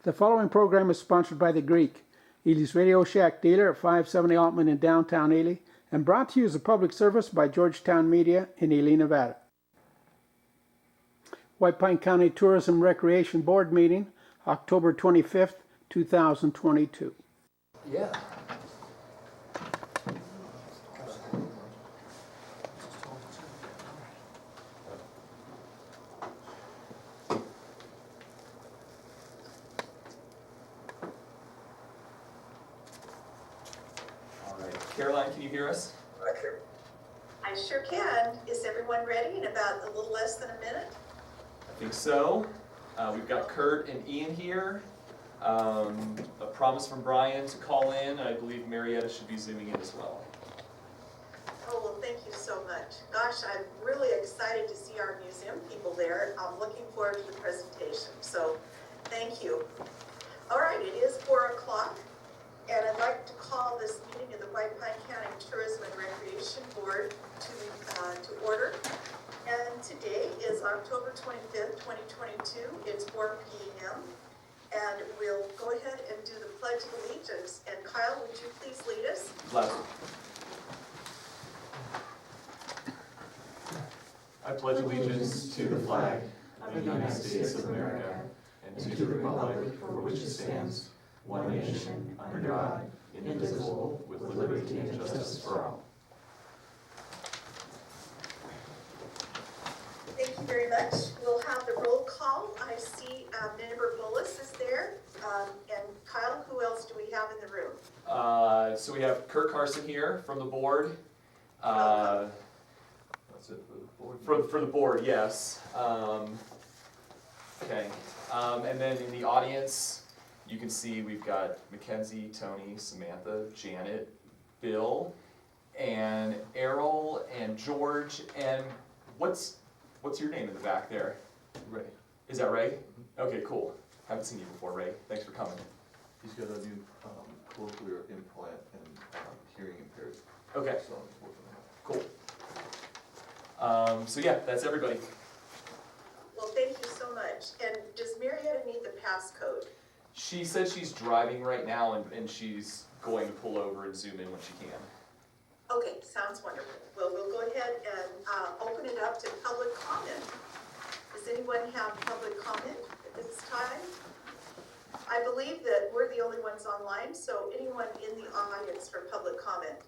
The following program is sponsored by The Greek, Ely's Radio Shack dealer at 570 Altman in downtown Ely, and brought to you as a public service by Georgetown Media in Ely, Nevada. White Pine County Tourism Recreation Board meeting, October 25th, 2022. Yeah. All right, Caroline, can you hear us? I sure can. Is everyone ready in about a little less than a minute? I think so. We've got Kurt and Ian here. A promise from Brian to call in. I believe Marietta should be zooming in as well. Oh, well, thank you so much. Gosh, I'm really excited to see our museum people there. I'm looking forward to the presentation, so thank you. All right, it is 4 o'clock, and I'd like to call this meeting of the White Pine County Tourism and Recreation Board to order. And today is October 25th, 2022. It's 4 p.m. And we'll go ahead and do the Pledge of Allegiance. And Kyle, would you please lead us? Gladly. I pledge allegiance to the flag of the United States of America and to the republic for which it stands, one nation, under God, indivisible, with liberty and justice for all. Thank you very much. We'll have the roll call. I see Member Bullis is there. And Kyle, who else do we have in the room? So we have Kurt Carson here from the board. That's it for the board? For the board, yes. Okay. And then in the audience, you can see we've got Mackenzie, Tony, Samantha, Janet, Bill, and Errol, and George, and what's your name in the back there? Ray. Is that Ray? Okay, cool. Haven't seen you before, Ray. Thanks for coming. He's got a new cochlear implant and hearing impaired. Okay, So he's working on cool. So yeah, that's everybody. Well, thank you so much. And does Marietta need the passcode? She said she's driving right now and she's going to pull over and zoom in when she can. Okay, sounds wonderful. Well, we'll go ahead and open it up to public comment. Does anyone have public comment at this time? I believe that we're the only ones online, so anyone in the audience for public comment.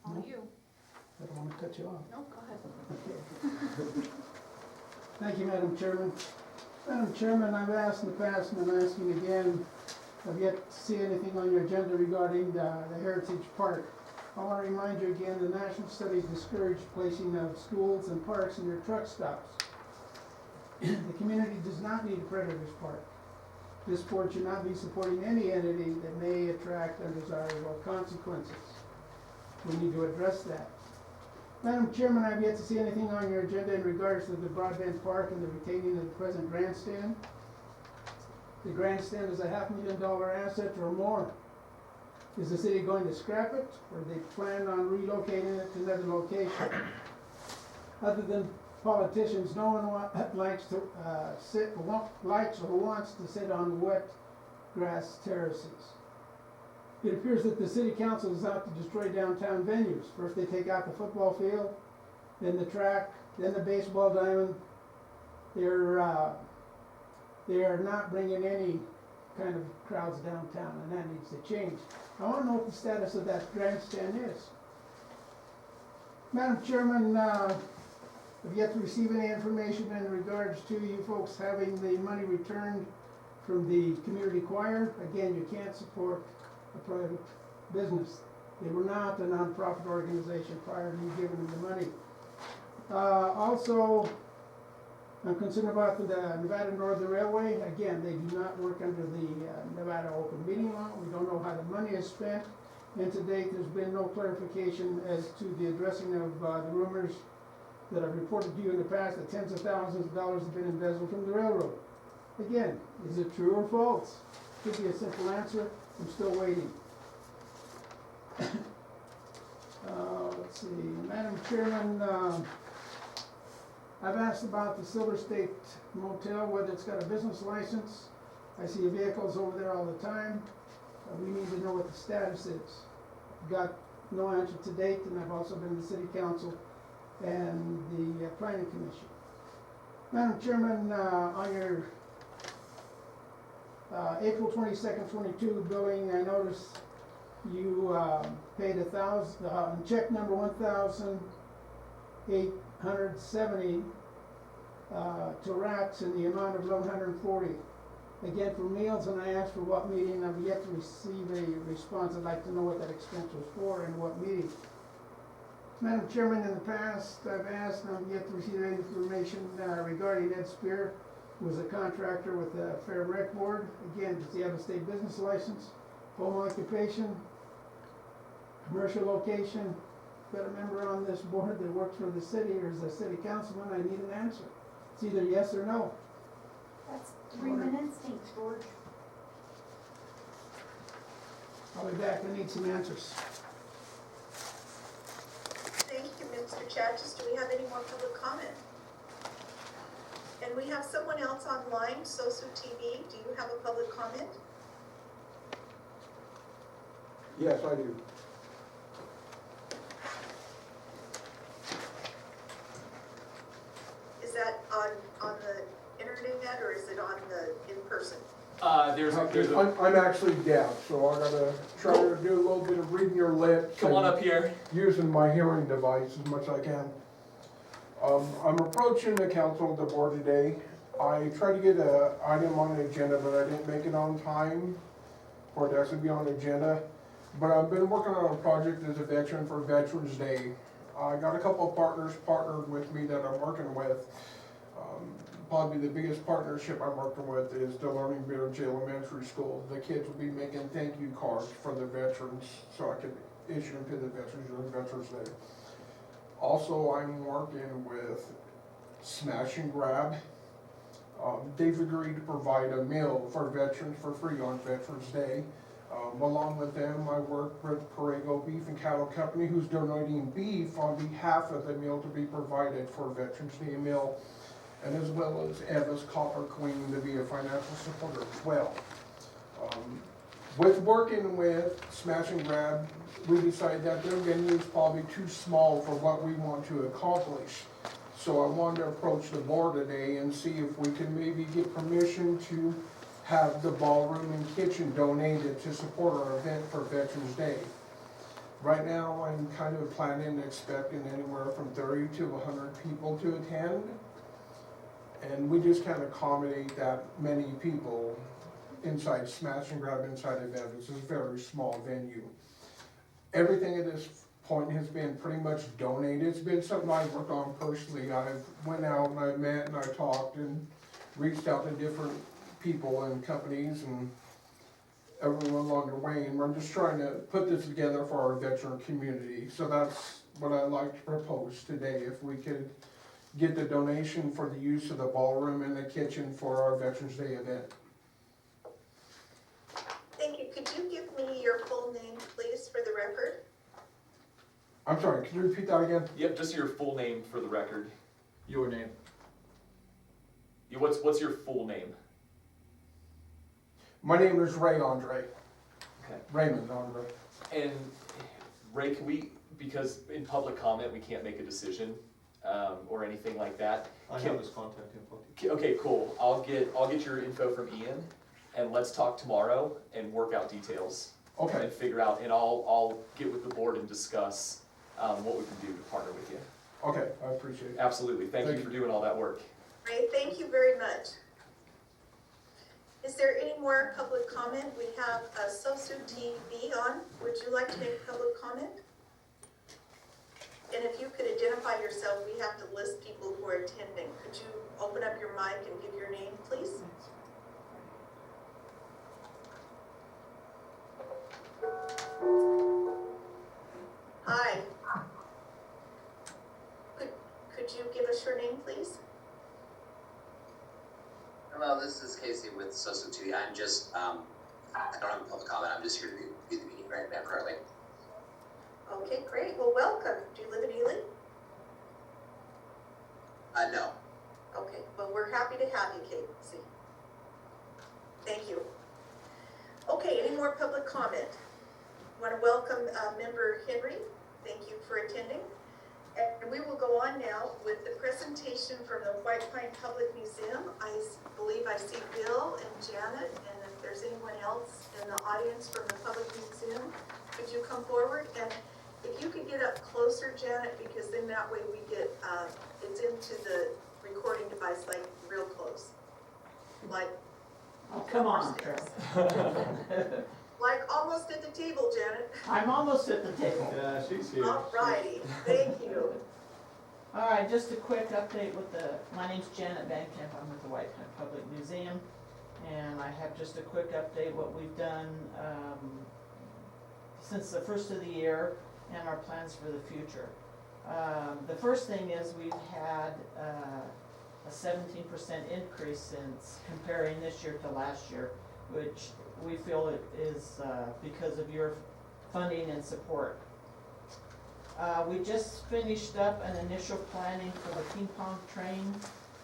All you. I don't want to cut you off. No, go ahead. Thank you, Madam Chairman. Madam Chairman, I've asked in the past and I'm asking again, I've yet to see anything on your agenda regarding the Heritage Park. I want to remind you again, the national studies discourage placing of schools and parks in your truck stops. The community does not need a Predators Park. This board should not be supporting any entity that may attract undesirable consequences. We need to address that. Madam Chairman, I've yet to see anything on your agenda in regards to the Broadbent Park and the retaining of the present grandstand. The grandstand is a $500,000 asset or more. Is the city going to scrap it, or do they plan on relocating it to another location? Other than politicians, no one likes to likes or wants to sit on wet grass terraces. It appears that the city council is out to destroy downtown venues. First they take out the football field, then the track, then the baseball diamond. They are not bringing any kind of crowds downtown, and that needs to change. I want to know what the status of that grandstand is. Madam Chairman, I've yet to receive any information in regards to you folks having the money returned from the community choir. Again, you can't support a private business. They were not a non-profit organization prior to you giving them the money. Also, I'm concerned about the Nevada Northern Railway. Again, they do not work under the Nevada Open Meeting Law. We don't know how the money is spent. And to date, there's been no clarification as to the addressing of the rumors that I've reported to you in the past that tens of thousands of dollars have been embezzled from the railroad. Again, is it true or false? Should be a simple answer. I'm still waiting. let's see, Madam Chairman, I've asked about the Silver State Motel, whether it's got a business license. I see vehicles over there all the time. We need to know what the status is. Got no answer to date, and I've also been to the city council and the planning commission. Madam Chairman, on your April 22nd, 22 billing, I noticed you paid check number 1,870 to RATS in the amount of 1,140. Again, for meals, and I asked for what meeting. I've yet to receive a response. I'd like to know what that expense was for and what meeting. Madam Chairman, in the past, I've asked, and I've yet to receive any information regarding Ed Spear, who was a contractor with the Fair Rec Board. Again, does he have a state business license, home occupation, commercial location? Got a member on this board that works for the city or is a city councilman? I need an answer. It's either yes or no. That's 3 minutes. Thanks, George. I'll be back. I need some answers. Thank you, Mr. Chachis. Do we have any more public comment? And we have someone else online, Sosu TV. Do you have a public comment? Yes, I do. Is that on the internet or is it on the in-person? There's a, I'm actually deaf, so I gotta try to do a little bit of reading your lips. come on and up here. Using my hearing device as much as I can. I'm approaching the council, the board today. I tried to get an item on the agenda, but I didn't make it on time for it to actually be on the agenda. But I've been working on a project as a veteran for Veterans Day. I got a couple of partners partnered with me that I'm working with. Probably the biggest partnership I'm working with is the Learning Village Elementary School. The kids will be making thank you cards for the veterans, so I can issue them to the veterans during Veterans Day. Also, I'm working with Smash and Grab. They've agreed to provide a meal for veterans for free on Veterans Day. Along with them, I work with Borrego Beef and Cattle Company, who's donating beef on behalf of the meal to be provided for Veterans Day meal, and as well as Eva's Copper Queen to be a financial supporter as well. With working with Smash and Grab, we decided that their venue is probably too small for what we want to accomplish. So I wanted to approach the board today and see if we can maybe get permission to have the ballroom and kitchen donated to support our event for Veterans Day. Right now, I'm kind of planning and expecting anywhere from 30 to 100 people to attend. And we just can't accommodate that many people inside Smash and Grab inside of Evans. It's a very small venue. Everything at this point has been pretty much donated. It's been something I've worked on personally. I've went out and I met and I talked and reached out to different people and companies and everyone along the way, and we're just trying to put this together for our veteran community. So that's what I'd like to propose today, if we could get the donation for the use of the ballroom and the kitchen for our Veterans Day event. Thank you. Could you give me your full name, please, for the record? I'm sorry, could you repeat that again? Yep, just your full name for the record. Your name? What's your full name? My name is Ray Andre. Okay. Raymond Andre. And Ray, can we, because in public comment, we can't make a decision, or anything like that. I Can- have his contact info. Okay, cool. I'll get your info from Ian, and let's talk tomorrow and work out details. Okay. And figure out, and I'll get with the board and discuss, what we can do to partner with you. Okay, I appreciate it. Absolutely. Thank you Thank for doing all that work. Ray, thank you very much. Is there any more public comment? We have Sosu TV on. Would you like to make public comment? And if you could identify yourself, we have to list people who are attending. Could you open up your mic and give your name, please? Hi. Could you give us your name, please? Hello, this is Casey with Sosu TV. I'm just, I don't have a public comment, I'm just here to be the meeting right now currently. Okay, great. Well, welcome. Do you live in Ely? No. Okay, well, we're happy to have you, Casey. Thank you. Okay, any more public comment? Want to welcome Member Henry. Thank you for attending. And we will go on now with the presentation from the White Pine Public Museum. I believe I see Bill and Janet, and if there's anyone else in the audience from the Public Museum, could you come forward? And if you could get up closer, Janet, because then that way we get, it's into the recording device like real close. Like, Oh, come on, upstairs. Chris. Like almost at the table, Janet. I'm almost at the table. Yeah, she's here. All righty, thank you. All right, just a quick update with my name's Janet Van Camp, I'm with the White Pine Public Museum. And I have just a quick update what we've done since the first of the year and our plans for the future. The first thing is we've had a 17% increase since comparing this year to last year, which we feel it is because of your funding and support. We just finished up an initial planning for the ping pong train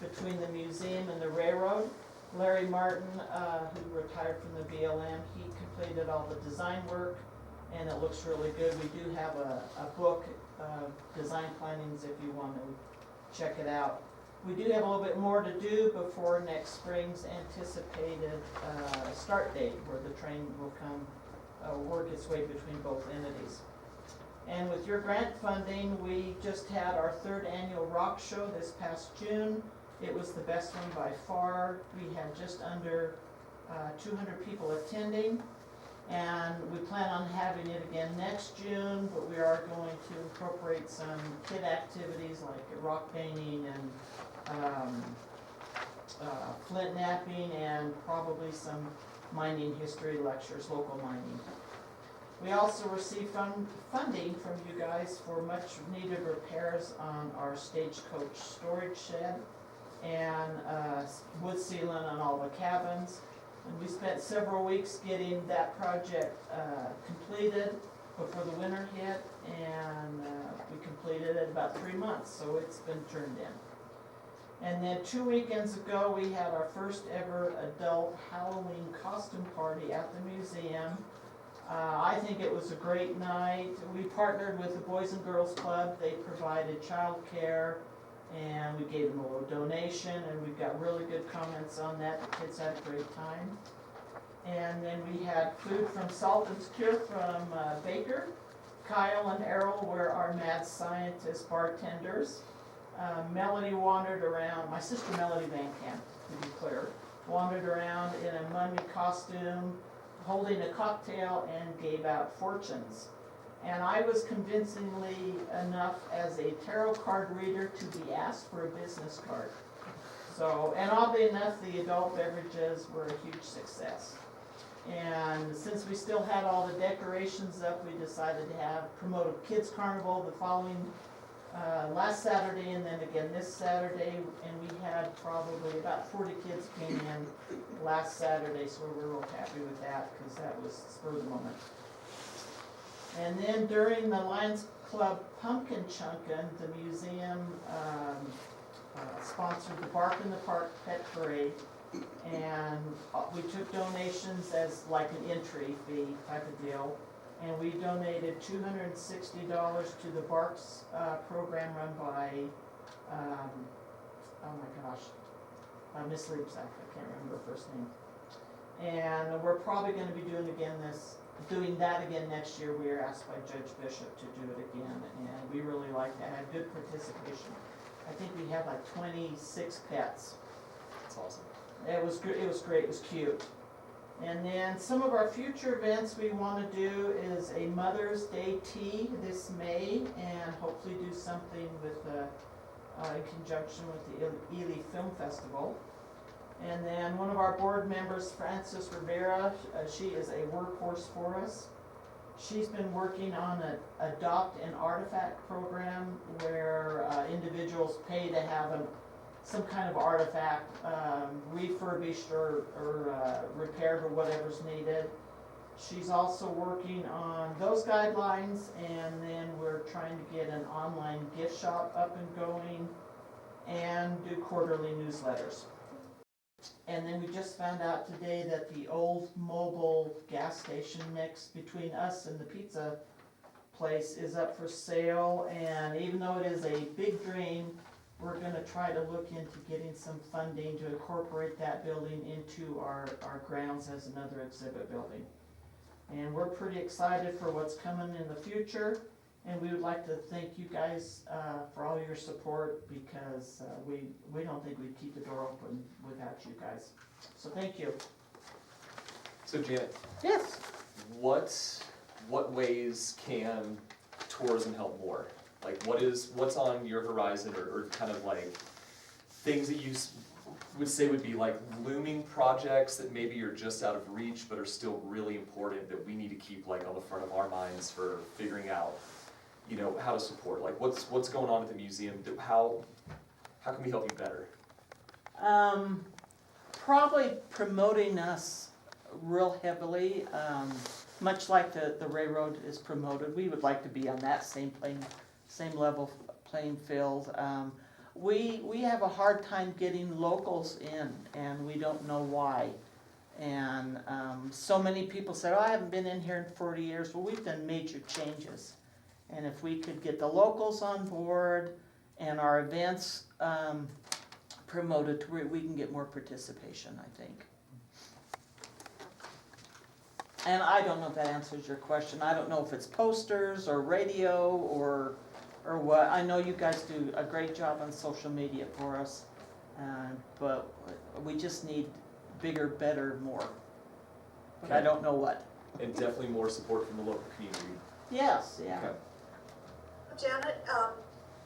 between the museum and the railroad. Larry Martin, who retired from the BLM, he completed all the design work and it looks really good. We do have a book of design plannings if you want to check it out. We do have a little bit more to do before next spring's anticipated start date, where the train will come, work its way between both entities. And with your grant funding, we just had our 3rd annual rock show this past June. It was the best one by far. We had just under 200 people attending. And we plan on having it again next June, but we are going to incorporate some kid activities like rock painting and flint knapping and probably some mining history lectures, local mining. We also received funding from you guys for much needed repairs on our stagecoach storage shed and wood sealing on all the cabins. And we spent several weeks getting that project completed before the winter hit, and we completed it in about 3 months, so it's been turned in. And then 2 weekends ago, we had our first ever adult Halloween costume party at the museum. I think it was a great night. We partnered with the Boys and Girls Club. They provided childcare, and we gave them a little donation, and we got really good comments on that. The kids had a great time. And then we had food from Salt and Secure from Baker. Kyle and Errol were our mad scientist bartenders. Melody wandered around, my sister Melody Van Camp, to be clear, wandered around in a mummy costume, holding a cocktail and gave out fortunes. And I was convincingly enough as a tarot card reader to be asked for a business card. So, and oddly enough, the adult beverages were a huge success. And since we still had all the decorations up, we decided to promote a kids carnival the following last Saturday and then again this Saturday, and we had probably about 40 kids came in last Saturday, so we were real happy with that because that was spur of the moment. And then during the Lions Club Pumpkin Chunkin', the museum sponsored the Bark in the Park Pet Parade, and we took donations as like an entry fee type of deal. And we donated $260 to the Barks program run by, oh my gosh, Miss Leibsack, I can't remember her first name. And we're probably going to be doing that again next year. We were asked by Judge Bishop to do it again, and we really liked that. Had good participation. I think we had like 26 pets. That's awesome. It was great. It was cute. And then some of our future events we want to do is a Mother's Day tea this May, and hopefully do something with in conjunction with the Ely Film Festival. And then one of our board members, Frances Rivera, she is a workhorse for us. She's been working on an Adopt an Artifact program where individuals pay to have some kind of artifact refurbished or repaired or whatever's needed. She's also working on those guidelines, and then we're trying to get an online gift shop up and going and do quarterly newsletters. And then we just found out today that the old mobile gas station next between us and the pizza place is up for sale, and even though it is a big dream, we're gonna try to look into getting some funding to incorporate that building into our grounds as another exhibit building. And we're pretty excited for what's coming in the future, and we would like to thank you guys for all your support, because we don't think we'd keep the door open without you guys. So thank you. So Janet, Yes. what ways can tourism help more? Like what's on your horizon, or kind of like things that you would say would be like looming projects that maybe are just out of reach but are still really important that we need to keep like on the front of our minds for figuring out, you know, how to support? Like what's going on at the museum? How can we help you better? Probably promoting us real heavily, much like the railroad is promoted. We would like to be on that same level playing field. We have a hard time getting locals in, and we don't know why. And so many people said, oh, I haven't been in here in 40 years. Well, we've done major changes. And if we could get the locals on board and our events promoted to where we can get more participation, I think. And I don't know if that answers your question. I don't know if it's posters or radio or what. I know you guys do a great job on social media for us, but we just need bigger, better, more. But I don't know what. And definitely more support from the local community. Yes, yeah. Okay. Janet,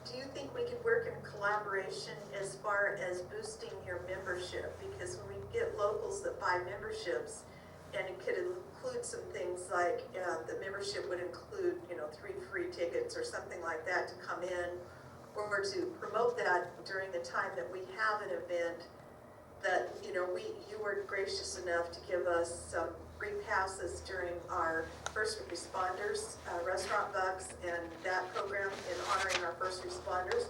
do you think we could work in collaboration as far as boosting your membership? Because when we get locals that buy memberships, and it could include some things like, the membership would include, 3 free tickets or something like that to come in, or to promote that during the time that we have an event, that, you were gracious enough to give us some free passes during our first responders, Restaurant Bucks, and that program in honoring our first responders.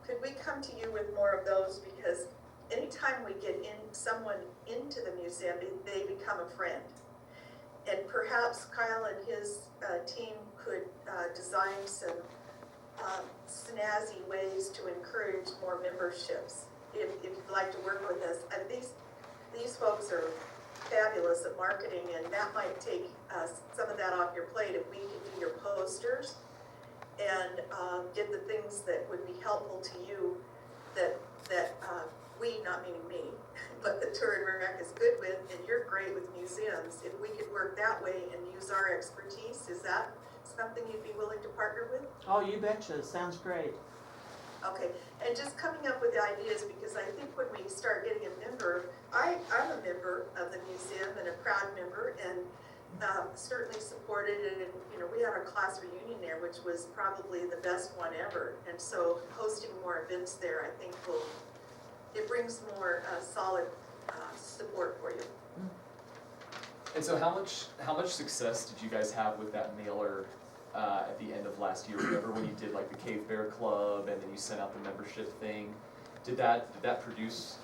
Could we come to you with more of those? Because anytime we get someone into the museum, they become a friend. And perhaps Kyle and his team could design some snazzy ways to encourage more memberships, if you'd like to work with us. And these folks are fabulous at marketing, and that might take some of that off your plate if we could do your posters and get the things that would be helpful to you that we, not meaning me, but the Tour and Rec is good with, and you're great with museums. If we could work that way and use our expertise, is that something you'd be willing to partner with? Oh, you betcha. Sounds great. Okay, and just coming up with ideas, because I think when we start getting a member, I'm a member of the museum and a proud member, and certainly supported it. And we had our class reunion there, which was probably the best one ever. And so hosting more events there, I think it brings more solid support for you. And so how much success did you guys have with that mailer at the end of last year? Remember when you did like the Cave Bear Club and then you sent out the membership thing? Did that produce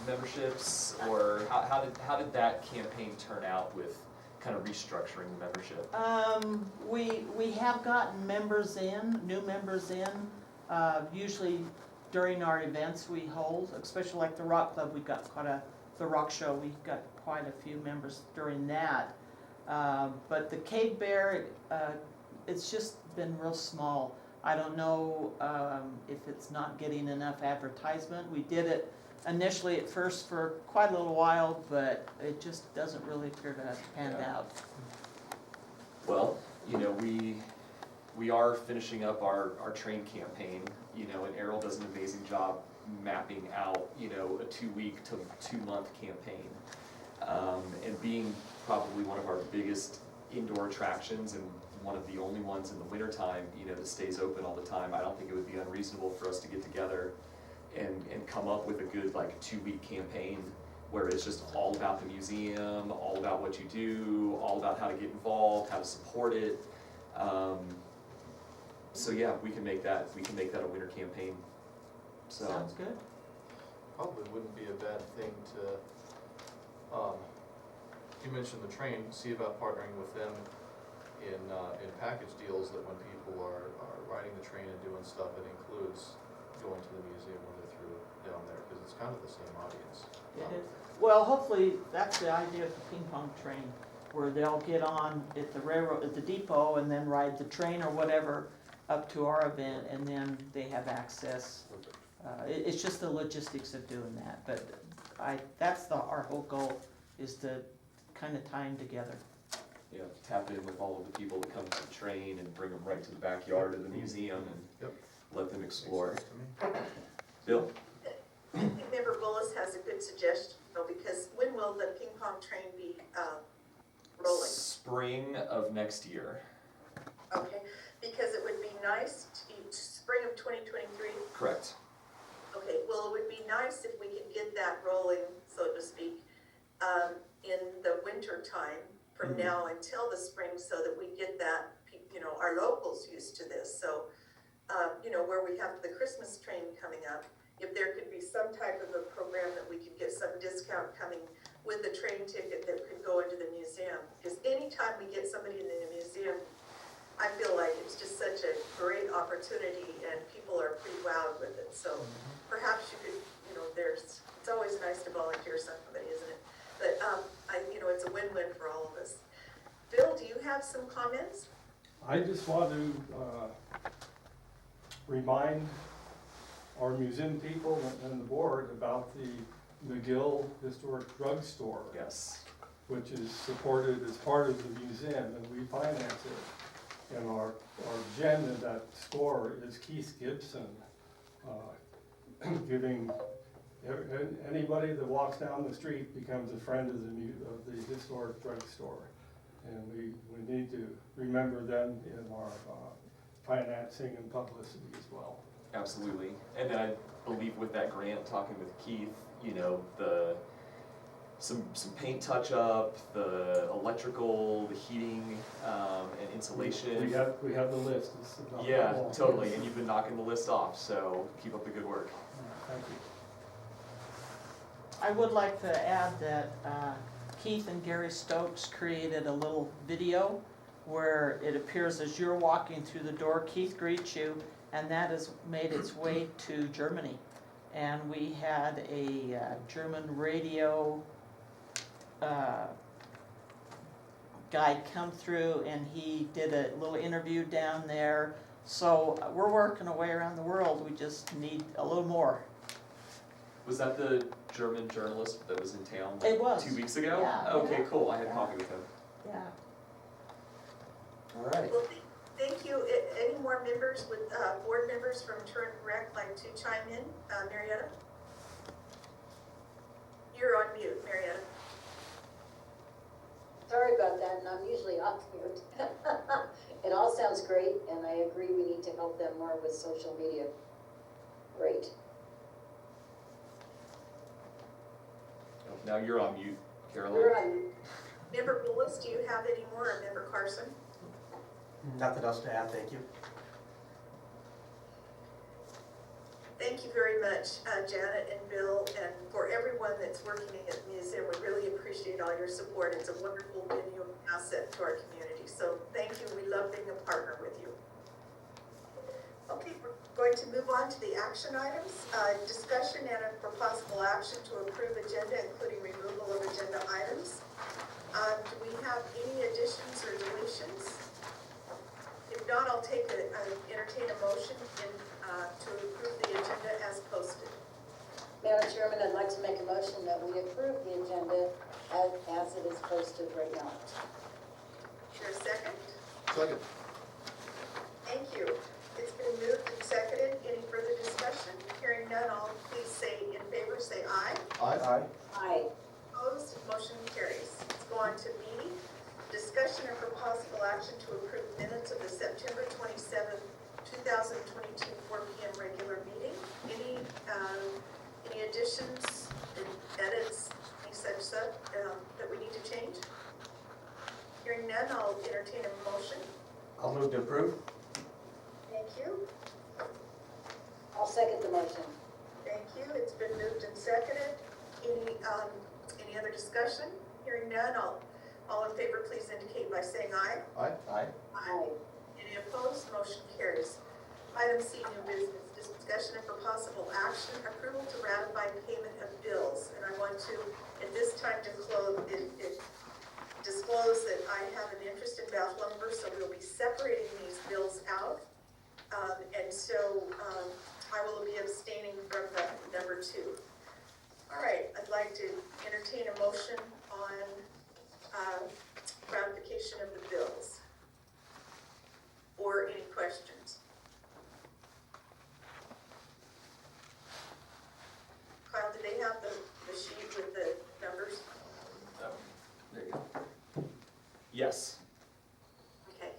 memberships, or how did that campaign turn out with kind of restructuring the membership? We have gotten new members in, usually during our events we hold, especially like the Rock Club. We got the Rock Show, we got quite a few members during that. But the Cave Bear, it's just been real small. I don't know if it's not getting enough advertisement. We did it initially at first for quite a little while, but it just doesn't really appear to have panned out. Well, we are finishing up our train campaign, and Errol does an amazing job mapping out, a 2-week to 2-month campaign. And being probably one of our biggest indoor attractions and one of the only ones in the wintertime, that stays open all the time, I don't think it would be unreasonable for us to get together and come up with a good 2-week campaign where it's just all about the museum, all about what you do, all about how to get involved, how to support it. So yeah, we can make that a winter campaign. So Sounds good. Probably wouldn't be a bad thing to, you mentioned the train, see about partnering with them in package deals that when people are riding the train and doing stuff, it includes going to the museum when they're through down there, because it's kind of the same audience. It is. Well, hopefully, that's the idea of the ping pong train, where they'll get on at the railroad, at the depot, and then ride the train or whatever up to our event, and then they have access. It's just the logistics of doing that, but that's our whole goal, is to kind of tie them together. yeah, tap in with all of the people that come to the train and bring them right to the backyard of the museum and Yep. let them explore. Makes sense to me. Bill? I think Member Bullis has a good suggestion, though, because when will the ping pong train be rolling? Spring of next year. Okay, because it would be nice spring of 2023. Correct. Okay, well, it would be nice if we could get that rolling, so to speak, in the winter time from now until the spring, so that we get that, our locals used to this. So, where we have the Christmas train coming up, if there could be some type of a program that we could get some discount coming with the train ticket that could go into the museum. Because anytime we get somebody in the museum, I feel like it's just such a great opportunity and people are pretty wowed with it. So perhaps you could, it's always nice to volunteer somebody, isn't it? But, it's a win-win for all of us. Bill, do you have some comments? I just want to remind our museum people and the board about the McGill Historic Drugstore, Yes. which is supported as part of the museum, and we finance it. And our gem in that store is Keith Gibson, giving, anybody that walks down the street becomes a friend of the historic drugstore. And we need to remember them in our financing and publicity as well. Absolutely. And then I believe with that grant, talking with Keith, some paint touch up, the electrical, the heating, and insulation. We have the list. It's not Yeah, long. totally. And you've been knocking the list off, so keep up the good work. Thank you. I would like to add that Keith and Gary Stokes created a little video where it appears as you're walking through the door, Keith greets you, and that has made its way to Germany. And we had a German radio guy come through, and he did a little interview down there. So we're working our way around the world, we just need a little more. Was that the German journalist that was in town It was. 2 weeks ago? Yeah. Okay, cool. I had Yeah. coffee with him. Yeah. All right. Well, thank you. Any more members board members from Turn Rec like to chime in? Marietta? You're on mute, Marietta. Sorry about that, and I'm usually off mute. It all sounds great, and I agree we need to help them more with social media. Great. Now you're on mute, Caroline. You're on. Member Bullis, do you have any more, or Member Carson? Nothing else to add, thank you. Thank you very much, Janet and Bill, and for everyone that's working at the museum. We really appreciate all your support. It's a wonderful venue and asset to our community. So thank you. We love being a partner with you. Okay, we're going to move on to the action items. Discussion and for possible action to approve agenda, including removal of agenda items. Do we have any additions or deletions? If not, I'll entertain a motion to approve the agenda as posted. Madam Chairman, I'd like to make a motion that we approve the agenda as it is posted right now. Is there a second? Second. Thank you. It's been moved and seconded. Any further discussion? Hearing none, all please say in favor, say aye. Aye. Aye. Opposed, motion carries. Let's go on to B. Discussion and for possible action to approve minutes of the September 27th, 2022 4 p.m. regular meeting. Any additions, edits, I'll move to approve. Thank you. I'll second the motion. Thank you. It's been moved and seconded. Any other discussion? Hearing none, all in favor, please indicate by saying aye. Aye. Aye. Aye. Any opposed? Motion carries. Item C, new business, discussion and for possible action, approval to ratify payment of bills. And I want to, at this time, disclose that I have an interest in Bath Lumber, so we'll be separating these bills out. And so I will be abstaining from the number 2. All right, I'd like to entertain a motion on ratification of the bills. Or any questions? Kyle, do they have the sheet with the numbers? There you go. Yes. Okay.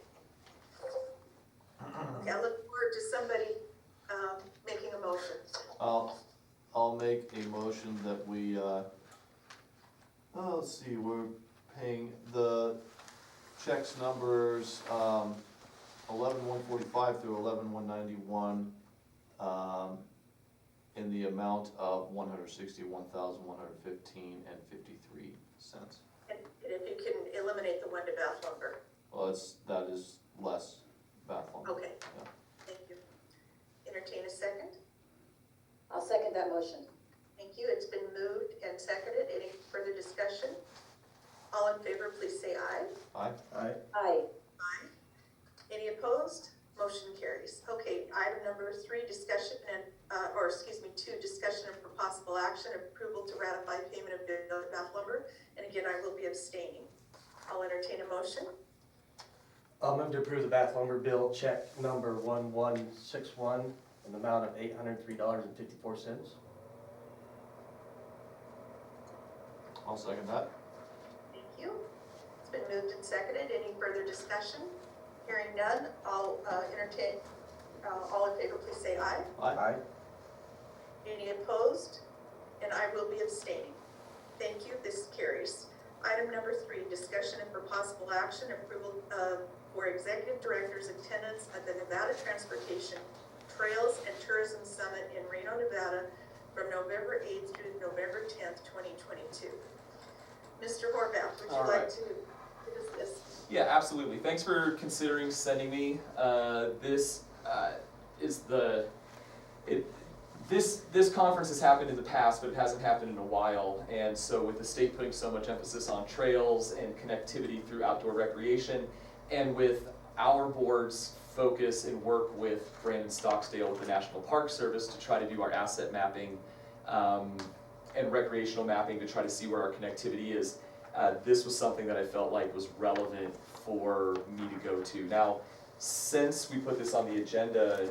Okay, I look forward to somebody making a motion. I'll make a motion that we, let's see, we're paying the checks numbers, 11-145 through 11-191, in the amount of $161,115.53. And if you can eliminate the one to Bath Lumber. Well, that is less Bath Lumber. Okay, Yeah. thank you. Entertain a second. I'll second that motion. Thank you. It's been moved and seconded. Any further discussion? All in favor, please say aye. Aye? Aye. Aye. Aye. Any opposed? Motion carries. Okay, item number 3, discussion and, 2, discussion and for possible action, approval to ratify payment of bill to Bath Lumber. And again, I will be abstaining. I'll entertain a motion. I'll move to approve the Bath Lumber bill check number 1161 in the amount of $803.54. I'll second that. Thank you. It's been moved and seconded. Any further discussion? Hearing none, I'll entertain, all in favor, please say aye. Aye. Any opposed? And I will be abstaining. Thank you, this carries. Item number 3, discussion and for possible action, approval for executive director's attendance at the Nevada Transportation Trails and Tourism Summit in Reno, Nevada from November 8th through November 10th, 2022. Mr. Horvath, would you All like right. to give us this? Yeah, absolutely. Thanks for considering sending me. This conference has happened in the past, but it hasn't happened in a while. And so with the state putting so much emphasis on trails and connectivity through outdoor recreation, and with our board's focus and work with Brandon Stocksdale with the National Park Service to try to do our asset mapping and recreational mapping to try to see where our connectivity is, this was something that I felt like was relevant for me to go to. Now, since we put this on the agenda,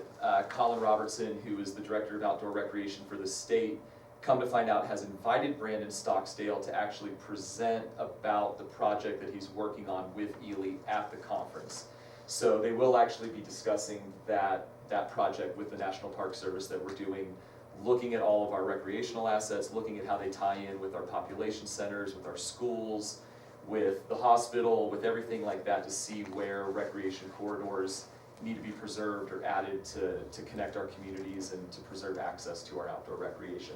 Colin Robertson, who is the Director of Outdoor Recreation for the state, come to find out has invited Brandon Stocksdale to actually present about the project that he's working on with Ely at the conference. So they will actually be discussing that project with the National Park Service that we're doing, looking at all of our recreational assets, looking at how they tie in with our population centers, with our schools, with the hospital, with everything like that, to see where recreation corridors need to be preserved or added to connect our communities and to preserve access to our outdoor recreation,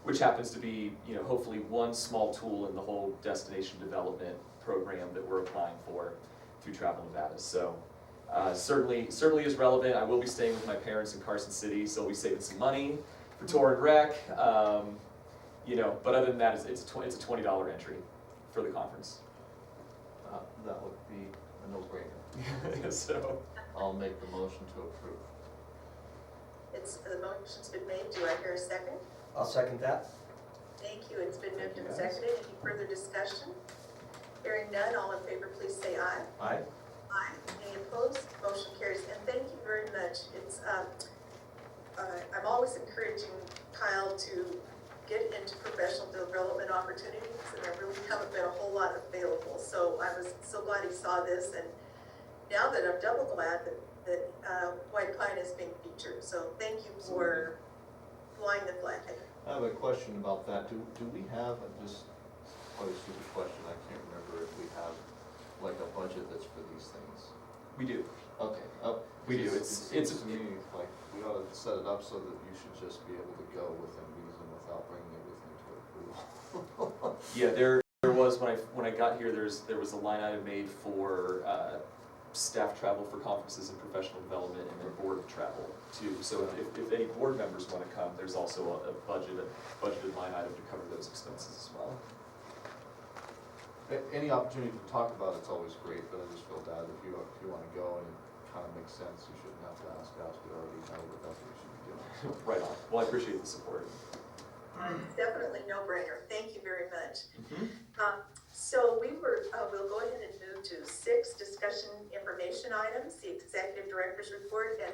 which happens to be, hopefully one small tool in the whole destination development program that we're applying for through Travel Nevada. So certainly is relevant. I will be staying with my parents in Carson City, so we'll be saving some money for tour and rec. But other than that, it's a $20 entry for the conference. That would be a no-brainer. So I'll make the motion to approve. The motion's been made. Do I hear a second? I'll second that. Thank you. It's been moved and guys. seconded. Any further discussion? Hearing none, all in favor, please say aye. Aye. Aye. Any opposed? Motion carries. And thank you very much. It's, I'm always encouraging Kyle to get into professional development opportunities, and there really haven't been a whole lot available. So I was so glad he saw this, and now that I'm double glad that White Pine is being featured. So thank you for flying the flag. I have a question about that. Do we have, just quite a stupid question, I can't remember if we have like a budget that's for these things. we do. Okay. We do. It It's seems to me like we ought to set it up so that you should just be able to go within reason without bringing everything to approval. yeah, there was, when I got here, there was a line item made for, staff travel for conferences and professional development, and then board travel too. So if any board members wanna come, there's also a budgeted line item to cover those expenses as well. Any opportunity to talk about it's always great, but I just feel bad if you wanna go and it kinda makes sense, you shouldn't have to ask us, we already know that that's what you should be doing. Right on. Well, I appreciate the support. Definitely no brainer. Thank you very much. So we'll go ahead and move to 6 discussion information items, the executive director's report. And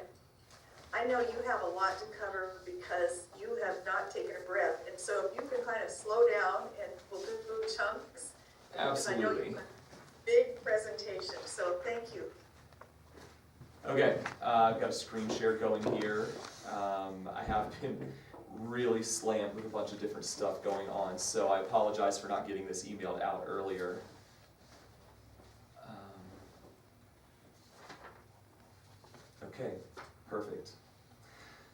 I know you have a lot to cover because you have not taken a breath. And so if you can kind of slow down and we'll do chunks. Because I know Absolutely. you have a big presentation, so thank you. Okay, I've got a screen share going here. I have been really slammed with a bunch of different stuff going on, so I apologize for not getting this emailed out earlier. Okay, perfect.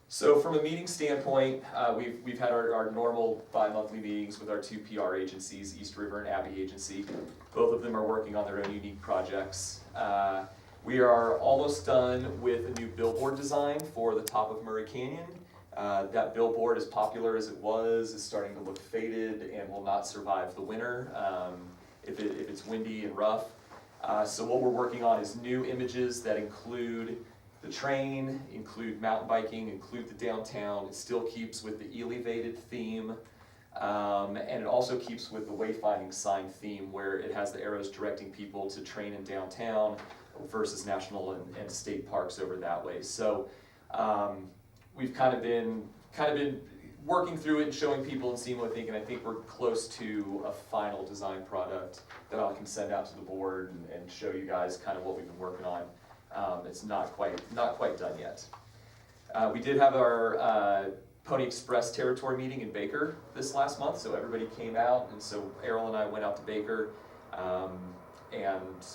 So from a meeting standpoint, we've had our normal bi-monthly meetings with our 2 PR agencies, East River and Abbey Agency. Both of them are working on their own unique projects. We are almost done with a new billboard design for the top of Murray Canyon. That billboard, as popular as it was, is starting to look faded and will not survive the winter if it's windy and rough. So what we're working on is new images that include the train, include mountain biking, include the downtown. It still keeps with the elevated theme, and it also keeps with the wayfinding sign theme, where it has the arrows directing people to train in downtown versus national and state parks over that way. So we've kind of been working through it and showing people and seeing what they think, and I think we're close to a final design product that I can send out to the board and show you guys kind of what we've been working on. It's not quite done yet. We did have our Pony Express territory meeting in Baker this last month, so everybody came out, and so Errol and I went out to Baker and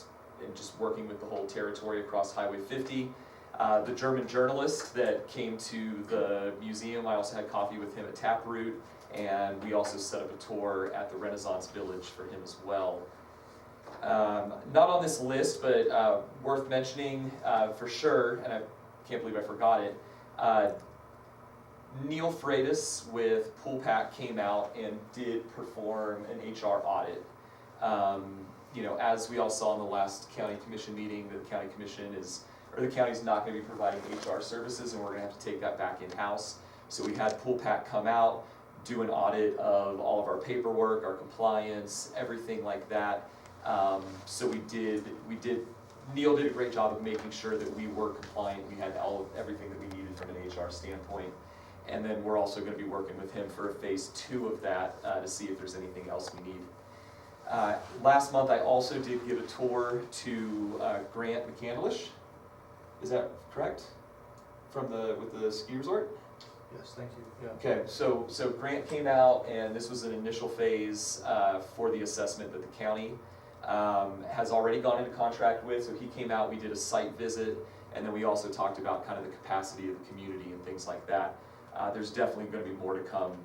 just working with the whole territory across Highway 50. The German journalist that came to the museum, I also had coffee with him at Taproot, and we also set up a tour at the Renaissance Village for him as well. Not on this list, but worth mentioning for sure, and I can't believe I forgot it, Neil Freitas with Pool Pack came out and did perform an HR audit. You know, as we all saw in the last county commission meeting, the county commission the county's not gonna be providing HR services, and we're gonna have to take that back in-house. So we had Pool Pack come out, do an audit of all of our paperwork, our compliance, everything like that. So Neil did a great job of making sure that we were compliant, we had everything that we needed from an HR standpoint. And then we're also gonna be working with him for a phase 2 of that to see if there's anything else we need. Last month I also did give a tour to Grant McCandlish. Is that correct? With the ski resort? Yes, thank you, yeah. Okay, so Grant came out, and this was an initial phase for the assessment that the county has already gone into contract with. So he came out, we did a site visit, and then we also talked about kind of the capacity of the community and things like that. There's definitely going to be more to come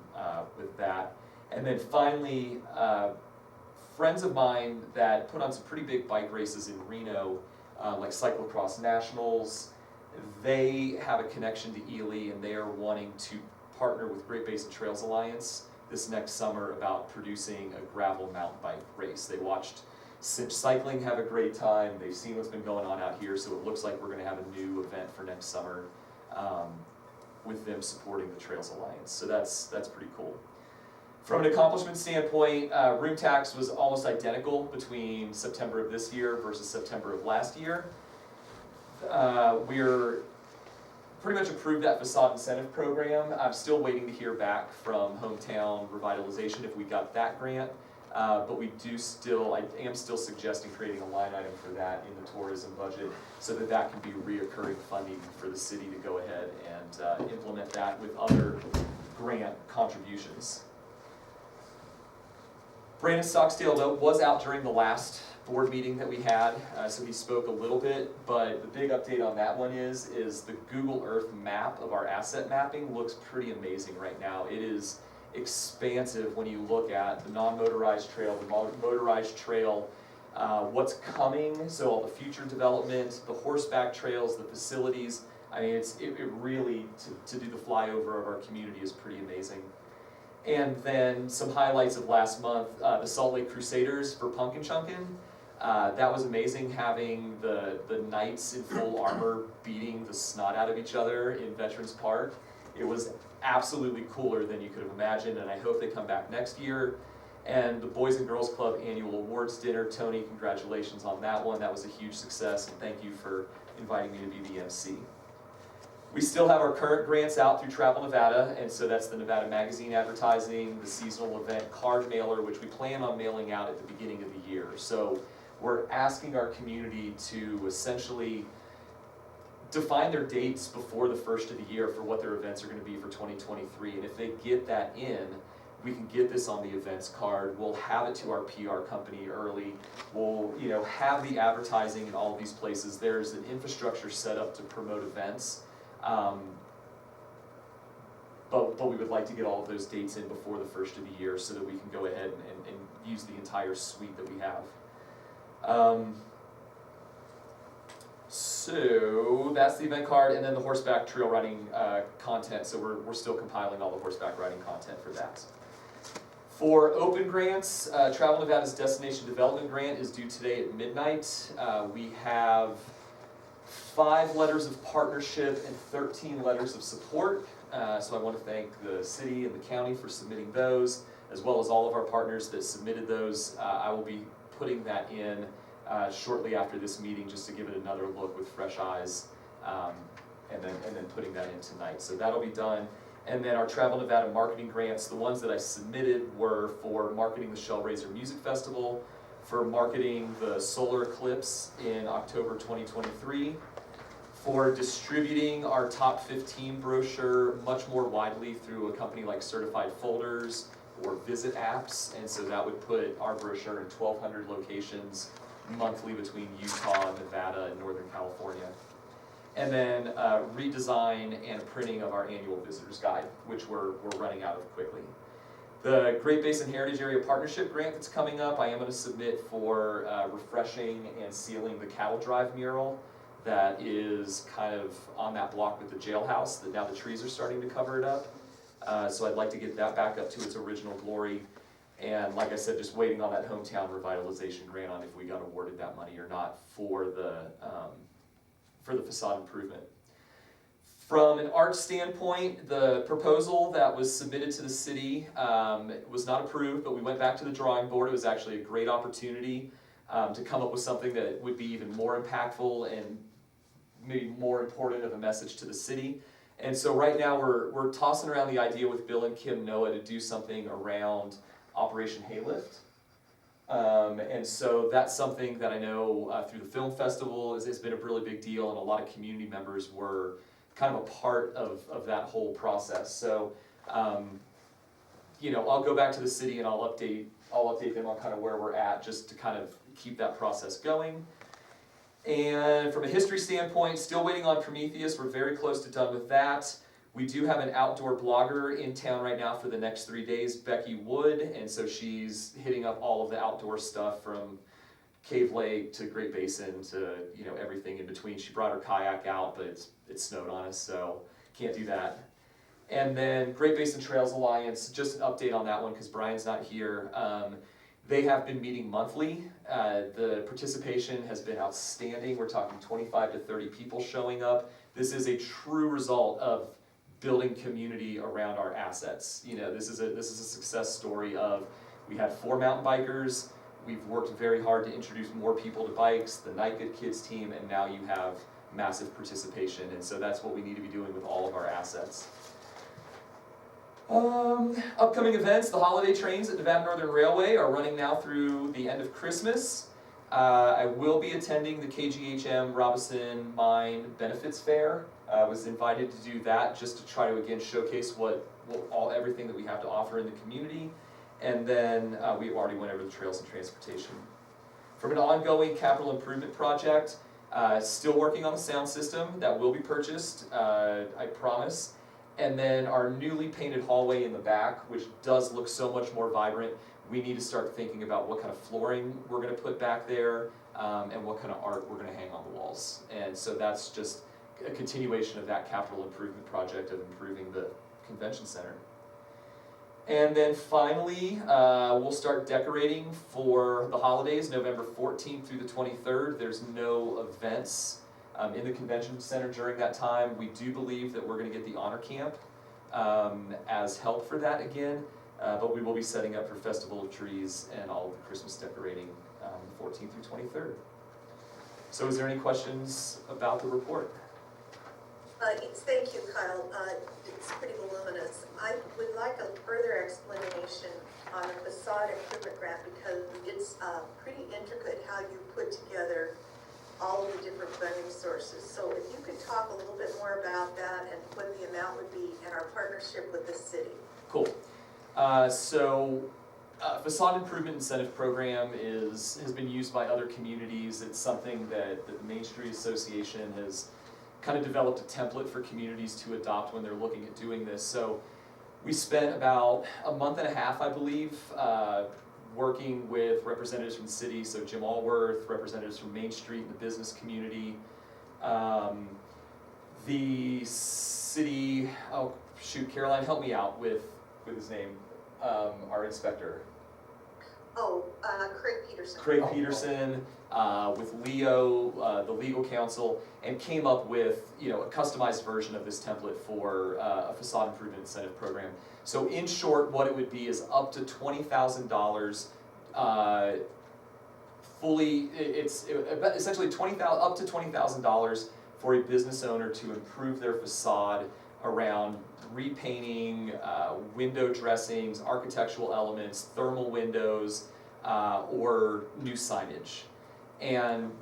with that. And then finally, friends of mine that put on some pretty big bike races in Reno, like Cyclocross Nationals, they have a connection to Ely, and they are wanting to partner with Great Basin Trails Alliance this next summer about producing a gravel mountain bike race. They watched Cinch Cycling have a great time, they've seen what's been going on out here, so it looks like we're gonna have a new event for next summer with them supporting the Trails Alliance, so that's pretty cool. From an accomplishment standpoint, room tax was almost identical between September of this year versus September of last year. We're pretty much approved that facade incentive program. I'm still waiting to hear back from Hometown Revitalization if we got that grant, but I am still suggesting creating a line item for that in the tourism budget so that that can be reoccurring funding for the city to go ahead and implement that with other grant contributions. Brandon Stocksdale was out during the last board meeting that we had, so he spoke a little bit, but the big update on that one is the Google Earth map of our asset mapping looks pretty amazing right now. It is expansive when you look at the non-motorized trail, the motorized trail, what's coming, so all the future development, the horseback trails, the facilities. I mean, it really, to do the flyover of our community is pretty amazing. And then some highlights of last month, the Salt Lake Crusaders for Pumpkin Chunkin'. That was amazing, having the knights in full armor beating the snot out of each other in Veterans Park. It was absolutely cooler than you could have imagined, and I hope they come back next year. And the Boys and Girls Club Annual Awards Dinner, Tony, congratulations on that one. That was a huge success, and thank you for inviting me to be the MC. We still have our current grants out through Travel Nevada, and so that's the Nevada Magazine advertising, the seasonal event card mailer, which we plan on mailing out at the beginning of the year. So we're asking our community to essentially define their dates before the first of the year for what their events are going to be for 2023. And if they get that in, we can get this on the events card. We'll have it to our PR company early. We'll, have the advertising in all of these places. There's an infrastructure set up to promote events. But we would like to get all of those dates in before the first of the year so that we can go ahead and use the entire suite that we have. So that's the event card, and then the horseback trail riding content. So we're still compiling all the horseback riding content for that. For open grants, Travel Nevada's Destination Development Grant is due today at midnight. We have 5 letters of partnership and 13 letters of support. So I want to thank the city and the county for submitting those, as well as all of our partners that submitted those. I will be putting that in shortly after this meeting, just to give it another look with fresh eyes, and then putting that in tonight. So that'll be done. And then our Travel Nevada marketing grants, the ones that I submitted were for marketing the Shellraiser Music Festival, for marketing the solar eclipse in October 2023, for distributing our top 15 brochure much more widely through a company like Certified Folders or Visit Apps, and so that would put our brochure in 1,200 locations monthly between Utah, Nevada, and Northern California. And then redesign and printing of our annual visitor's guide, which we're running out of quickly. The Great Basin Heritage Area Partnership Grant that's coming up, I am going to submit for refreshing and sealing the Cattle Drive mural that is kind of on that block with the jailhouse, that now the trees are starting to cover it up. So I'd like to get that back up to its original glory. And like I said, just waiting on that hometown revitalization grant on if we got awarded that money or not for the facade improvement. From an art standpoint, the proposal that was submitted to the city was not approved, but we went back to the drawing board. It was actually a great opportunity to come up with something that would be even more impactful and maybe more important of a message to the city. And so right now we're tossing around the idea with Bill and Kim Noah to do something around Operation Haylift. And so that's something that I know through the film festival has been a really big deal, and a lot of community members were kind of a part of that whole process. So, I'll go back to the city and I'll update them on kind of where we're at, just to kind of keep that process going. And from a history standpoint, still waiting on Prometheus. We're very close to done with that. We do have an outdoor blogger in town right now for the next 3 days, Becky Wood, and so she's hitting up all of the outdoor stuff from Cave Lake to Great Basin to everything in between. She brought her kayak out, but it snowed on us, so can't do that. And then Great Basin Trails Alliance, just an update on that one because Brian's not here. They have been meeting monthly. The participation has been outstanding. We're talking 25 to 30 people showing up. This is a true result of building community around our assets. This is a success story of, we had 4 mountain bikers, we've worked very hard to introduce more people to bikes, the Night Good Kids team, and now you have massive participation, and so that's what we need to be doing with all of our assets. Upcoming events, the holiday trains at Nevada Northern Railway are running now through the end of Christmas. I will be attending the KGHM Robinson Mine Benefits Fair. I was invited to do that just to try to again showcase everything that we have to offer in the community. And then we already went over the trails and transportation. From an ongoing capital improvement project, still working on the sound system, that will be purchased, I promise. And then our newly painted hallway in the back, which does look so much more vibrant, we need to start thinking about what kind of flooring we're gonna put back there, and what kind of art we're gonna hang on the walls. And so that's just a continuation of that capital improvement project of improving the convention center. And then finally, we'll start decorating for the holidays, November 14th through the 23rd. There's no events in the convention center during that time. We do believe that we're gonna get the honor camp as help for that again, but we will be setting up for Festival of Trees and all of the Christmas decorating 14th through 23rd. So is there any questions about the report? Thank you, Kyle. It's pretty voluminous. I would like a further explanation on the facade improvement grant because it's pretty intricate how you put together all of the different funding sources. So if you could talk a little bit more about that and what the amount would be and our partnership with the city. Cool. Facade Improvement Incentive Program has been used by other communities. It's something that the Main Street Association has kind of developed a template for communities to adopt when they're looking at doing this. So we spent about a month and a half, I believe, working with representatives from the city, so Jim Allworth, representatives from Main Street and the business community. The city, oh shoot, Caroline, help me out with his name, our inspector. Craig Peterson. Craig Peterson, with Leo, the legal counsel, and came up with, a customized version of this template for a facade improvement incentive program. So in short, what it would be is up to $20,000, essentially up to $20,000 for a business owner to improve their facade around repainting, window dressings, architectural elements, thermal windows, or new signage. And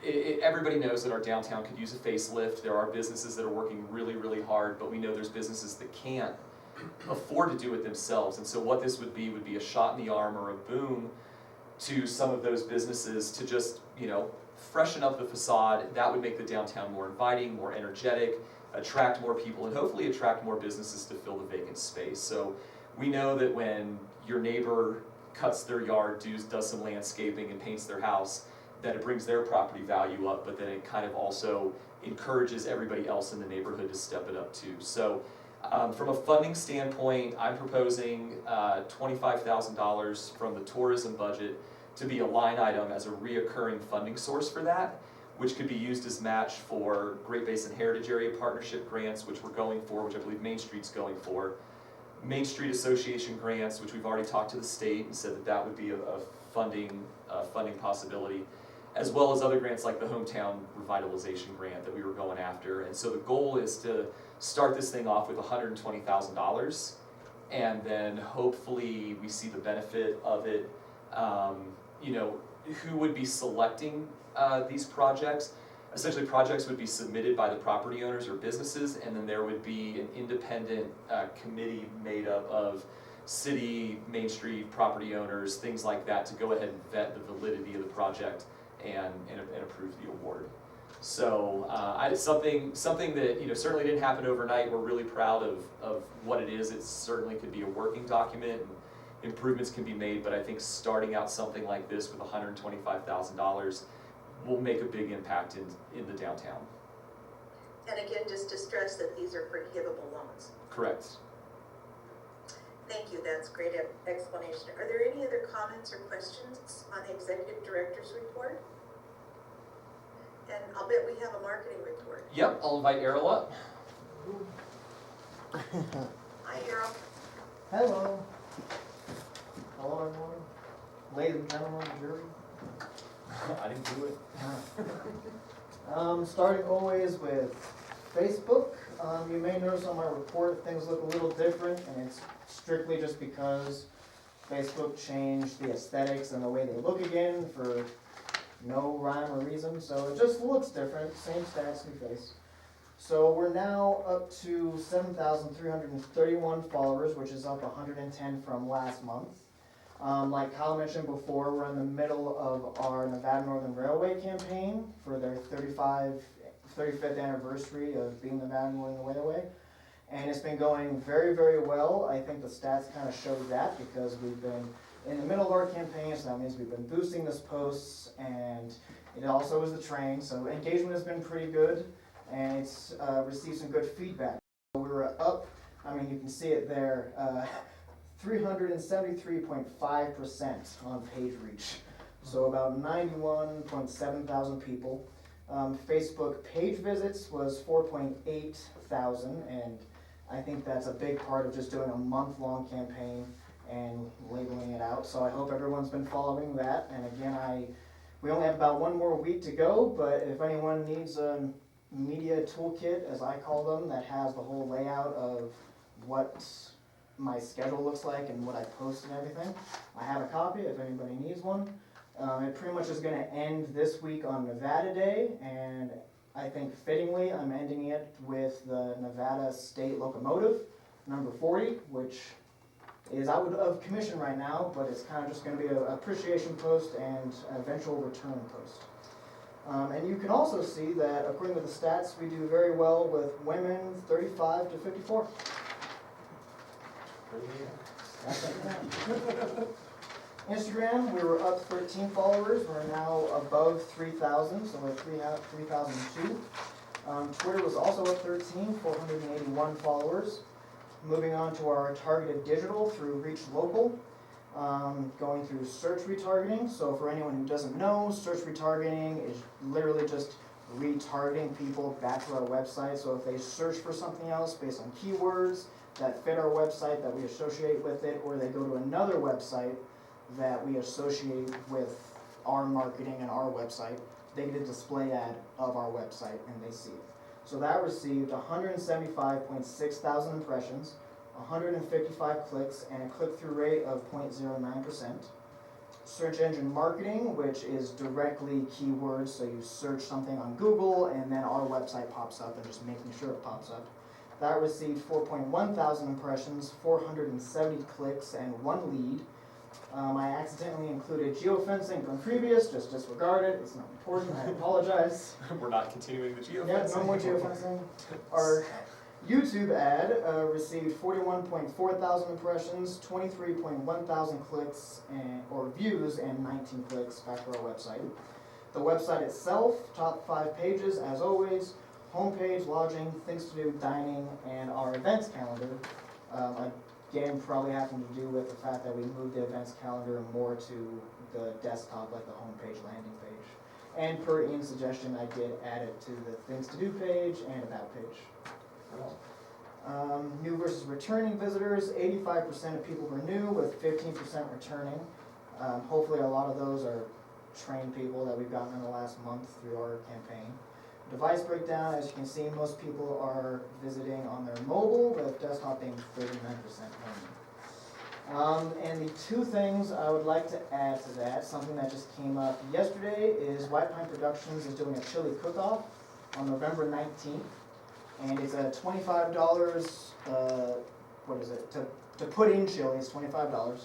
everybody knows that our downtown could use a facelift. There are businesses that are working really, really hard, but we know there's businesses that can't afford to do it themselves. And so what this would be a shot in the arm or a boom to some of those businesses to just, freshen up the facade. That would make the downtown more inviting, more energetic, attract more people, and hopefully attract more businesses to fill the vacant space. So we know that when your neighbor cuts their yard, does some landscaping and paints their house, that it brings their property value up, but then it kind of also encourages everybody else in the neighborhood to step it up too. So from a funding standpoint, I'm proposing $25,000 from the tourism budget to be a line item as a reoccurring funding source for that, which could be used as match for Great Basin Heritage Area Partnership grants, which we're going for, which I believe Main Street's going for. Main Street Association grants, which we've already talked to the state and said that would be a funding possibility, as well as other grants like the Hometown Revitalization Grant that we were going after. And so the goal is to start this thing off with $120,000, and then hopefully we see the benefit of it. Who would be selecting these projects? Essentially, projects would be submitted by the property owners or businesses, and then there would be an independent committee made up of city, Main Street, property owners, things like that, to go ahead and vet the validity of the project and approve the award. So something that certainly didn't happen overnight. We're really proud of what it is. It certainly could be a working document, and improvements can be made, but I think starting out something like this with $125,000 will make a big impact in the downtown. And again, just to stress that these are forgivable loans. Correct. Thank you, that's great explanation. Are there any other comments or questions on the executive director's report? And I'll bet we have a marketing report. Yep, I'll invite Errol up. Hi, Errol. Hello. Hello, everyone. Ladies and gentlemen, jury. I didn't do it. Starting always with Facebook. You may notice on my report things look a little different, and it's strictly just because Facebook changed the aesthetics and the way they look again for no rhyme or reason. So it just looks different, same stats, new face. So we're now up to 7,331 followers, which is up 110 from last month. Like Kyle mentioned before, we're in the middle of our Nevada Northern Railway campaign for their 35th anniversary of being Nevada Northern Railway. And it's been going very, very well. I think the stats kind of show that because we've been in the middle of our campaign, so that means we've been boosting this posts, and it also is the train. So engagement has been pretty good, and it's received some good feedback. We were up, I mean, you can see it there, 373.5% on page reach. So about 91.7 thousand people. Facebook page visits was 4.8 thousand, and I think that's a big part of just doing a month-long campaign and labeling it out. So I hope everyone's been following that. And again, we only have about one more week to go, but if anyone needs a media toolkit, as I call them, that has the whole layout of what my schedule looks like and what I post and everything, I have a copy if anybody needs one. It pretty much is going to end this week on Nevada Day, and I think fittingly I'm ending it with the Nevada State Locomotive, number 40, which is out of commission right now, but it's kind of just going to be an appreciation post and an eventual return post. And you can also see that according to the stats, we do very well with women 35 to 54. Instagram, we were up 13 followers. We're now above 3,000, so we're 3,002. Twitter was also up 13, 481 followers. Moving on to our targeted digital through Reach Local, going through search retargeting. So for anyone who doesn't know, search retargeting is literally just retargeting people back to our website. So if they search for something else based on keywords that fit our website that we associate with it, or they go to another website that we associate with our marketing and our website, they get a display ad of our website and they see it. So that received 175.6 thousand impressions, 155 clicks, and a click-through rate of 0.09%. Search engine marketing, which is directly keywords, so you search something on Google and then our website pops up and just making sure it pops up. That received 4.1 thousand impressions, 470 clicks, and 1 lead. I accidentally included geofencing from previous, just disregard it, it's not important, I apologize. We're not continuing the geofencing. Yeah, no more geofencing. Our YouTube ad received 41.4 thousand impressions, 23.1 thousand clicks or views, and 19 clicks back to our website. The website itself, top 5 pages as always, homepage, lodging, things to do, dining, and our events calendar. Again, probably having to do with the fact that we moved the events calendar more to the desktop, like the homepage landing page. And per Ian's suggestion, I did add it to the things to do page and about page. New versus returning visitors, 85% of people were new with 15% returning. Hopefully a lot of those are trained people that we've gotten in the last month through our campaign. Device breakdown, as you can see, most people are visiting on their mobile, with desktop being 39% only. And the 2 things I would like to add to that, something that just came up yesterday, is White Pine Productions is doing a chili cook-off on November 19th. And it's a $25, to put in chili, it's $25.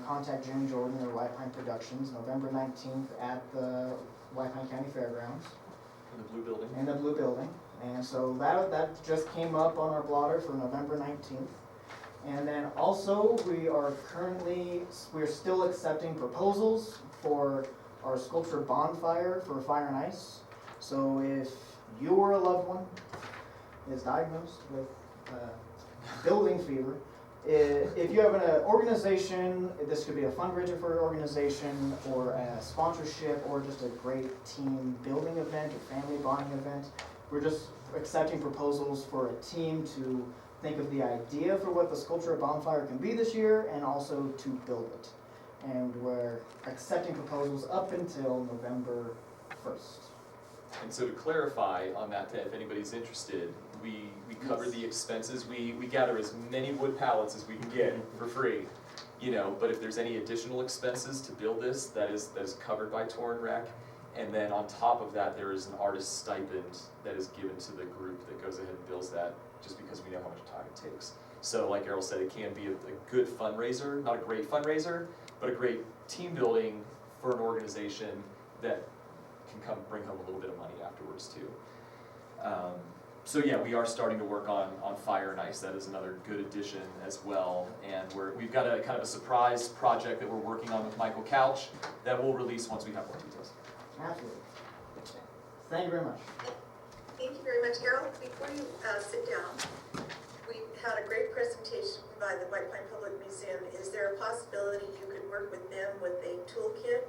Contact June Jordan or White Pine Productions, November 19th at the White Pine County Fairgrounds. In the blue building. In the blue building. And so that just came up on our blotter for November 19th. And then also we're still accepting proposals for our sculpture bonfire for Fire and Ice. So if you or a loved one is diagnosed with building fever, if you have an organization, this could be a fundraiser for your organization or a sponsorship or just a great team building event or family bonding event, we're just accepting proposals for a team to think of the idea for what the sculpture bonfire can be this year and also to build it. And we're accepting proposals up until November 1st. And so to clarify on that, if anybody's interested, we cover the expenses. We gather as many wood pallets as we can get for free, but if there's any additional expenses to build this, that is covered by Torn Rec. And then on top of that, there is an artist stipend that is given to the group that goes ahead and builds that, just because we know how much time it takes. So like Errol said, it can be a good fundraiser, not a great fundraiser, but a great team building for an organization that can come bring home a little bit of money afterwards too. So yeah, we are starting to work on Fire and Ice. That is another good addition as well. And we've got a kind of a surprise project that we're working on with Michael Couch that we'll release once we have more details. Absolutely. Thank you very much. Thank you very much, Errol. Before you sit down, we had a great presentation by the White Pine Public Museum. Is there a possibility you could work with them with a toolkit?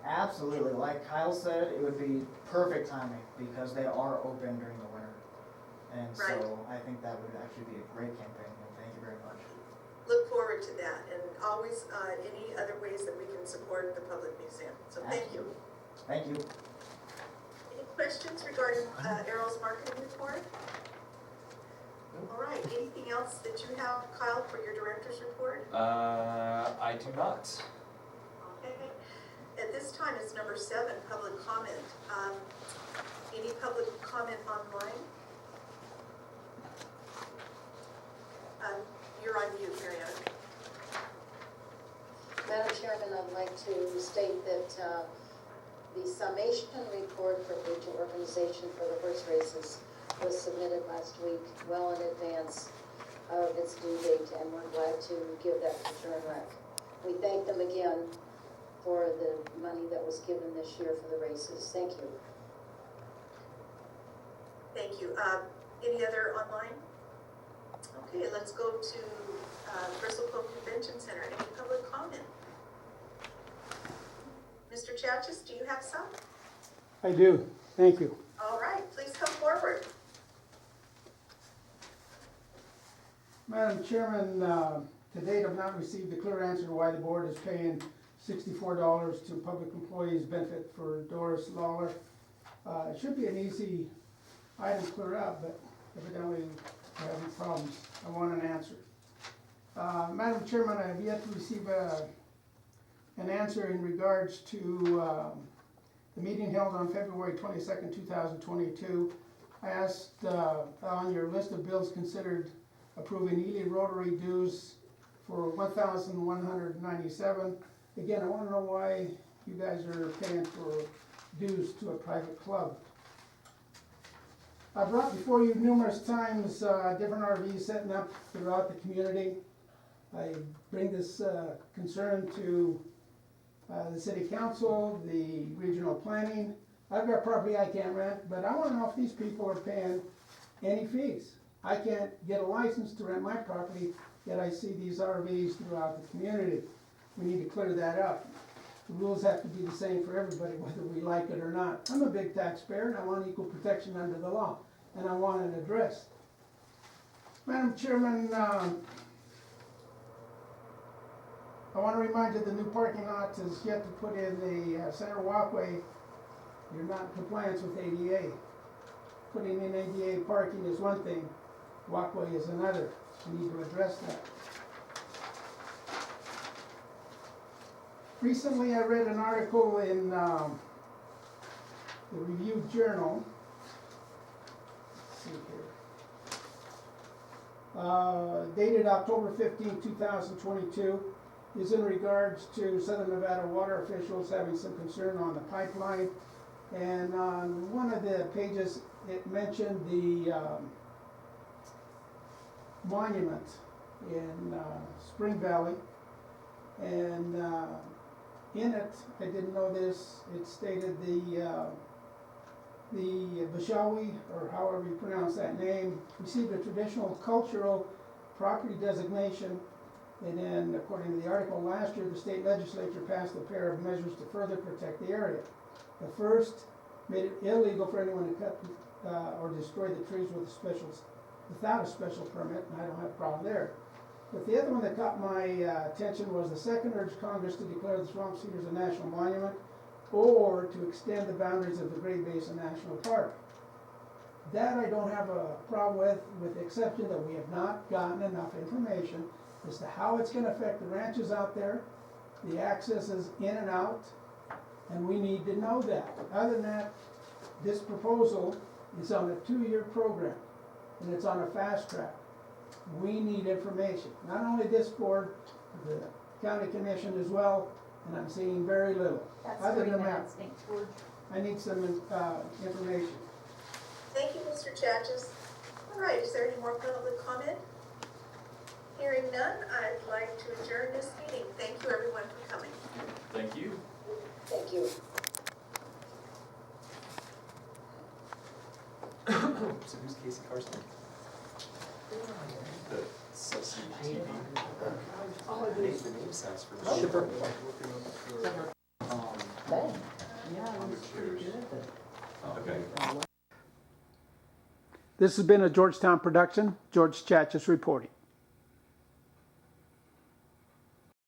Absolutely. Like Kyle said, it would be perfect timing because they are open during the winter. And Right. so I think that would actually be a great campaign, and thank you very much. Look forward to that, and always any other ways that we can support the public museum. So thank you. Thank you. Any questions regarding Errol's marketing report? All right, anything else that you have, Kyle, for your director's report? I do not. Okay. At this time, it's number 7, public comment. Any public comment online? You're on mute, Mariana. Madam Chairman, I'd like to state that the summation report for each organization for the horse races was submitted last week, well in advance of its due date, and we're glad to give that to Turnrec. We thank them again for the money that was given this year for the races. Thank you. Thank you. Any other online? Okay, let's go to Bristol Cove Convention Center. Any public comment? Mr. Chachis, do you have some? I do, thank you. All right, please come forward. Madam Chairman, to date, I've not received a clear answer to why the board is paying $64 to public employees benefit for Doris Lawler. It should be an easy item to clear up, but evidently we're having problems. I want an answer. Madam Chairman, I have yet to receive an answer in regards to the meeting held on February 22nd, 2022. I asked on your list of bills considered approving Ely Rotary dues for $1,197. Again, I want to know why you guys are paying for dues to a private club. I brought before you numerous times different RVs setting up throughout the community. I bring this concern to the city council, the regional planning. I've got property I can't rent, but I want to know if these people are paying any fees. I can't get a license to rent my property, yet I see these RVs throughout the community. We need to clear that up. The rules have to be the same for everybody, whether we like it or not. I'm a big taxpayer and I want equal protection under the law, and I want it addressed. Madam Chairman, I want to remind you the new parking lot is yet to put in the center walkway. You're not in compliance with ADA. Putting in ADA parking is one thing, walkway is another. We need to address that. Recently I read an article in the Review Journal. Let's see here. Dated October 15, 2022. Is in regards to Southern Nevada water officials having some concern on the pipeline. And on one of the pages, it mentioned the monument in Spring Valley. And in it, I didn't know this, it stated the Bashawi, or however you pronounce that name, received a traditional cultural property designation. And then, according to the article, last year the state legislature passed a pair of measures to further protect the area. The first made it illegal for anyone to cut or destroy the trees without a special permit, and I don't have a problem there. But the other one that caught my attention was the second urged Congress to declare the Swamp Cedars a national monument or to extend the boundaries of the Great Basin National Park. That I don't have a problem with the exception that we have not gotten enough information as to how it's going to affect the ranches out there, the accesses in and out, and we need to know that. Other than that, this proposal is on a 2-year program, and it's on a fast track. We need information, not only this board, the county commission as well, and I'm seeing very little. That's Other 3 than that, minutes, thanks, George. I need some, information. Thank you, Mr. Chachas. All right, is there any more public comment? Hearing none, I'd like to adjourn this meeting. Thank you, everyone, for coming. Thank you. Thank you. So who's Casey Carson? The substitute TV. The name sounds familiar. Okay. This has been a Georgetown production. George Chachas reporting.